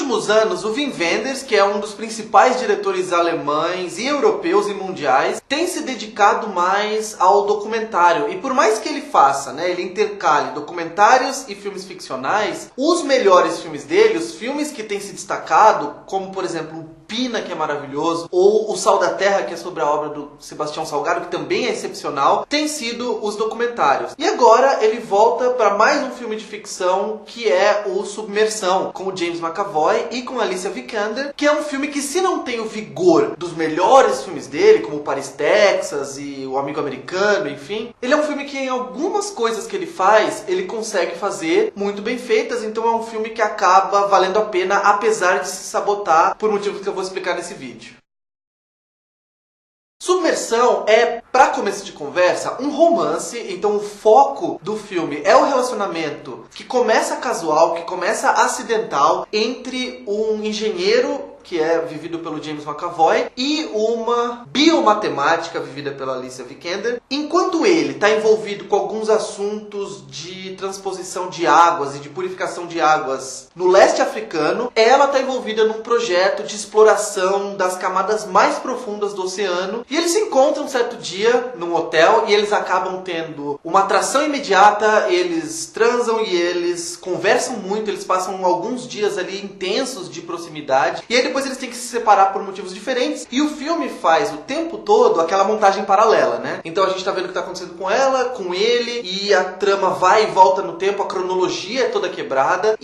últimos anos, o Wim Wenders, que é um dos principais diretores alemães e europeus e mundiais, tem se dedicado mais ao documentário. E por mais que ele faça, né, ele intercale documentários e filmes ficcionais, os melhores filmes dele, os filmes que têm se destacado, como por exemplo o Pina, que é maravilhoso, ou O Sal da Terra, que é sobre a obra do Sebastião Salgado, que também é excepcional, tem sido os documentários. E agora ele volta para mais um filme de ficção, que é o Submersão, com o James McAvoy e com a Alicia Vikander, que é um filme que, se não tem o vigor dos melhores filmes dele, como Paris, Texas e O Amigo Americano, enfim, ele é um filme que em algumas coisas que ele faz, ele consegue fazer muito bem feitas, então é um filme que acaba valendo a pena, apesar de se sabotar por motivos que eu vou explicar nesse vídeo. Submersão é, para começo de conversa, um romance, então o foco do filme é o relacionamento que começa casual, que começa acidental, entre um engenheiro, que é vivido pelo James McAvoy, e uma biomatemática vivida pela Alicia Vikander. Enquanto ele está envolvido com alguns assuntos de transposição de águas e de purificação de águas no leste africano, ela está envolvida num projeto de exploração das camadas mais profundas do oceano. E eles se encontram um certo dia num hotel e eles acabam tendo uma atração imediata, eles transam e eles conversam muito, eles passam alguns dias ali intensos de proximidade. E aí depois eles têm que se separar por motivos diferentes. E o filme faz o tempo todo aquela montagem paralela, né? Então a gente tá vendo o que tá acontecendo com ela, com ele, e a trama vai e volta no tempo, a cronologia é toda quebrada.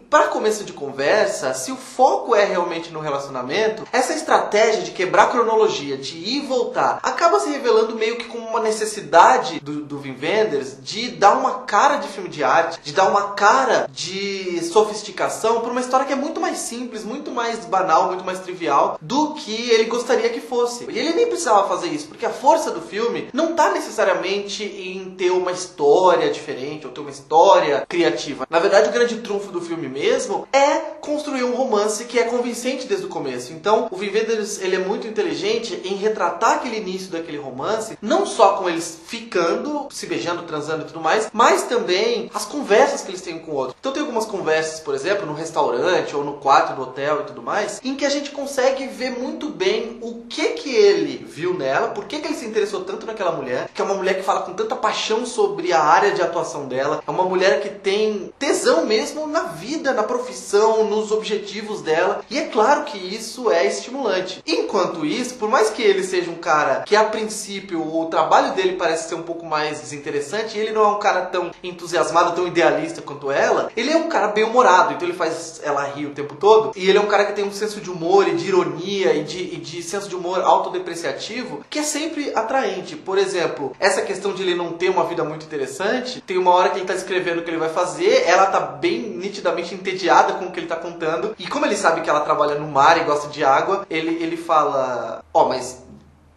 Para começo de conversa, se o foco é realmente no relacionamento, essa estratégia de quebrar a cronologia, de ir e voltar, acaba se revelando meio que como uma necessidade do Wim Wenders de dar uma cara de filme de arte, de dar uma cara de sofisticação para uma história que é muito mais simples, muito mais banal, muito mais trivial do que ele gostaria que fosse. E ele nem precisava fazer isso, porque a força do filme não está necessariamente em ter uma história diferente ou ter uma história criativa. Na verdade, o grande trunfo do filme mesmo é construir um romance que é convincente desde o começo. Então, o Wim Wenders, ele é muito inteligente em retratar aquele início daquele romance, não só com eles ficando, se beijando, transando e tudo mais, mas também as conversas que eles têm um com o outro. Então tem algumas conversas, por exemplo, no restaurante ou no quarto do hotel e tudo mais, em que a gente consegue ver muito bem o que ele viu nela, por que ele se interessou tanto naquela mulher, que é uma mulher que fala com tanta paixão sobre a área de atuação dela, é uma mulher que tem tesão mesmo na vida, na profissão, nos objetivos dela. E é claro que isso é estimulante. Enquanto isso, por mais que ele seja um cara que a princípio o trabalho dele parece ser um pouco mais desinteressante, e ele não é um cara tão entusiasmado, tão idealista quanto ela, ele é um cara bem humorado, então ele faz ela rir o tempo todo, e ele é um cara que tem um senso de humor e de ironia e de senso de humor autodepreciativo que é sempre atraente. Por exemplo, essa questão de ele não ter uma vida muito interessante, tem uma hora que ele tá escrevendo o que ele vai fazer, ela tá bem nitidamente entediada com o que ele tá contando, e como ele sabe que ela trabalha no mar e gosta de água, ele fala, mas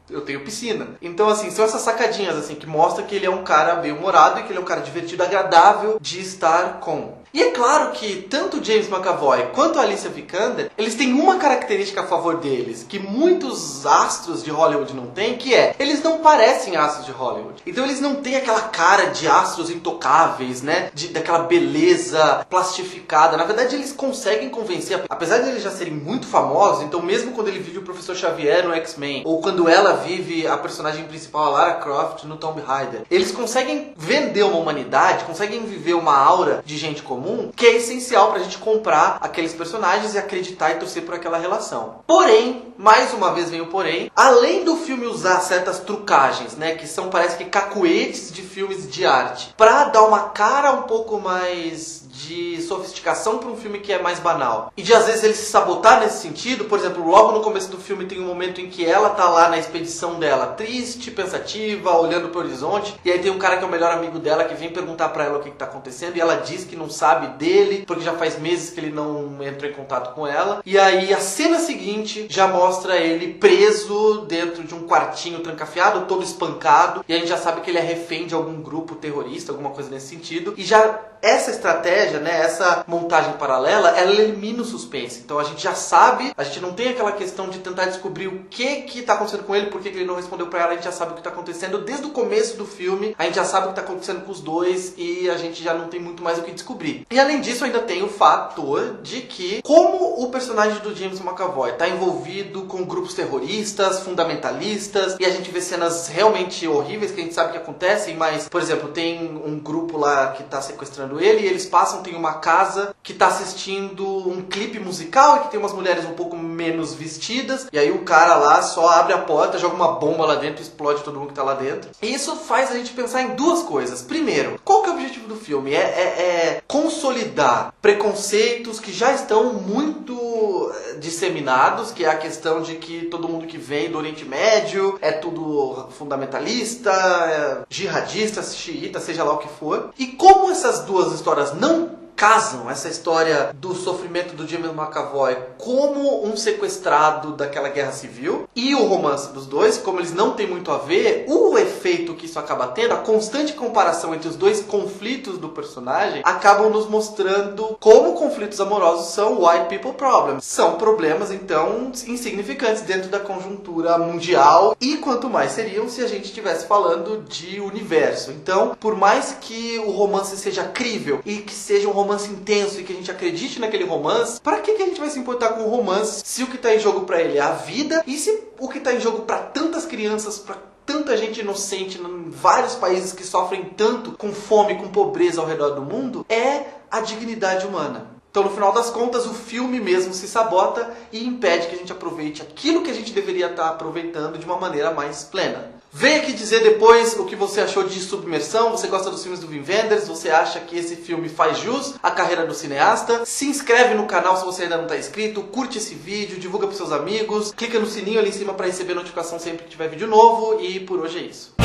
eu tenho piscina. Então, assim, são essas sacadinhas, assim, que mostram que ele é um cara bem humorado e que ele é um cara divertido, agradável de estar com. E é claro que tanto o James McAvoy quanto a Alicia Vikander, eles têm uma característica a favor deles, que muitos astros de Hollywood não têm, que é, eles não parecem astros de Hollywood. Então eles não têm aquela cara de astros intocáveis, né? Daquela beleza plastificada. Na verdade, eles conseguem convencer, apesar de eles já serem muito famosos, então mesmo quando ele vive o Professor Xavier no X-Men, ou quando ela vive a personagem principal, a Lara Croft, no Tomb Raider, eles conseguem vender uma humanidade, conseguem viver uma aura de gente comum, que é essencial pra gente comprar aqueles personagens e acreditar e torcer por aquela relação. Porém, mais uma vez vem o porém, além do filme usar certas trucagens, né, que são, parece que cacuetes de filmes de arte, pra dar uma cara um pouco mais de sofisticação para um filme que é mais banal. E de às vezes ele se sabotar nesse sentido. Por exemplo, logo no começo do filme tem um momento em que ela tá lá na expedição dela, triste, pensativa, olhando pro horizonte, e aí tem um cara que é o melhor amigo dela que vem perguntar pra ela o que tá acontecendo, e ela diz que não sabe dele, porque já faz meses que ele não entrou em contato com ela. E aí a cena seguinte já mostra ele preso dentro de um quartinho trancafiado, todo espancado, e a gente já sabe que ele é refém de algum grupo terrorista, alguma coisa nesse sentido, e já essa estratégia, né, essa montagem paralela, ela elimina o suspense. Então a gente já sabe, a gente não tem aquela questão de tentar descobrir o que tá acontecendo com ele, por que ele não respondeu pra ela, a gente já sabe o que tá acontecendo. Desde o começo do filme, a gente já sabe o que tá acontecendo com os dois e a gente já não tem muito mais o que descobrir. si. E além disso, ainda tem o fator de que, como o personagem do James McAvoy está envolvido com grupos terroristas, fundamentalistas, e a gente vê cenas realmente horríveis que a gente sabe que acontecem, mas, por exemplo, tem um grupo lá que está sequestrando ele, e eles passam, tem uma casa que está assistindo um clipe musical e que tem umas mulheres um pouco menos vestidas, e aí o cara lá só abre a porta, joga uma bomba lá dentro e explode todo mundo que está lá dentro. E isso faz a gente pensar em duas coisas. Primeiro, qual que é o objetivo do filme? É consolidar preconceitos que já estão muito disseminados, que é a questão de que todo mundo que vem do Oriente Médio é tudo fundamentalista, jihadista, xiita, seja lá o que for. E como essas duas histórias não casam, essa história do sofrimento do James McAvoy como um sequestrado daquela guerra civil e o romance dos dois, como eles não têm muito a ver, o efeito que isso acaba tendo, a constante comparação entre os dois conflitos do personagem, acabam nos mostrando como conflitos amorosos são white people problems. São problemas, então, insignificantes dentro da conjuntura mundial, e quanto mais seriam se a gente estivesse falando de universo. Então, por mais que o romance seja crível e que seja um romance intenso e que a gente acredite naquele romance, para que a gente vai se importar com o romance se o que está em jogo para ele é a vida, e se o que está em jogo para tantas crianças, para tanta gente inocente em vários países que sofrem tanto com fome, com pobreza ao redor do mundo, é a dignidade humana. Então, no final das contas, o filme mesmo se sabota e impede que a gente aproveite aquilo que a gente deveria estar aproveitando de uma maneira mais plena. Vem aqui dizer depois o que você achou de Submersão. Você gosta dos filmes do Wim Wenders? Você acha que esse filme faz jus à carreira do cineasta? Se inscreve no canal se você ainda não está inscrito, curte esse vídeo, divulga para seus amigos, clica no sininho ali em cima para receber notificação sempre que tiver vídeo novo, e por hoje é isso.